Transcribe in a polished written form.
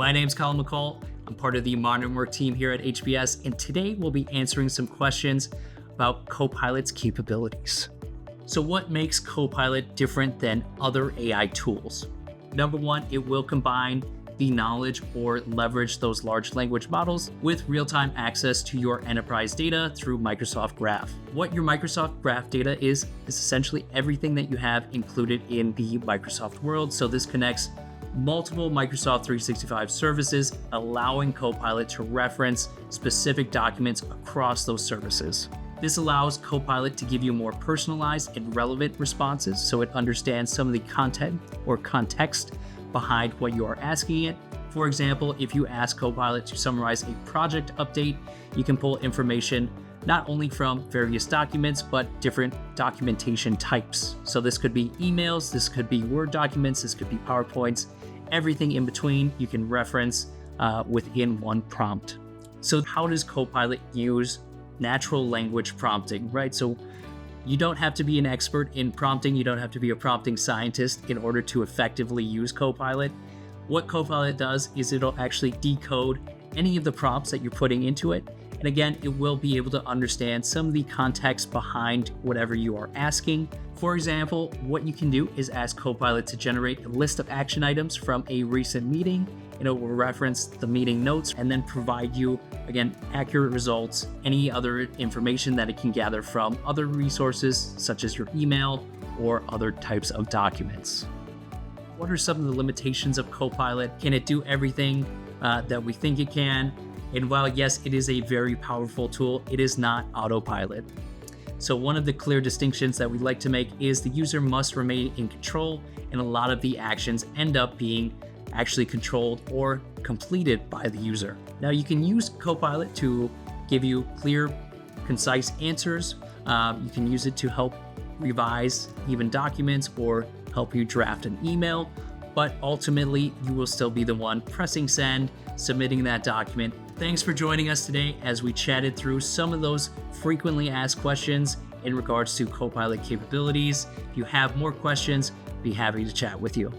My name's Colin McCall. I'm part of the Modern Work team here at HBS, and today we'll be answering some questions about Copilot's capabilities. So what makes Copilot different than other AI tools? Number one, it will combine the knowledge or leverage those large language models with real-time access to your enterprise data through Microsoft Graph. What your Microsoft Graph data is essentially everything that you have included in the Microsoft world. So this connects multiple Microsoft 365 services, allowing Copilot to reference specific documents across those services. This allows Copilot to give you more personalized and relevant responses, so it understands some of the content or context behind what you are asking it. For example, if you ask Copilot to summarize a project update, you can pull information not only from various documents, but different documentation types. So this could be emails, this could be Word documents, this could be PowerPoints, everything in between you can reference within one prompt. So how does Copilot use natural language prompting, right? So you don't have to be an expert in prompting. You don't have to be a prompting scientist in order to effectively use Copilot. What Copilot does is it'll actually decode any of the prompts that you're putting into it. And again, it will be able to understand some of the context behind whatever you are asking. For example, what you can do is ask Copilot to generate a list of action items from a recent meeting, and it will reference the meeting notes and then provide you, again, accurate results, any other information that it can gather from other resources, such as your email or other types of documents. What are some of the limitations of Copilot? Can it do everything that we think it can? And while yes, it is a very powerful tool, it is not autopilot. So one of the clear distinctions that we like to make is the user must remain in control, and a lot of the actions end up being actually controlled or completed by the user. Now you can use Copilot to give you clear, concise answers. You can use it to help revise even documents or help you draft an email, but ultimately you will still be the one pressing send, submitting that document. Thanks for joining us today as we chatted through some of those frequently asked questions in regards to Copilot capabilities. If you have more questions, be happy to chat with you.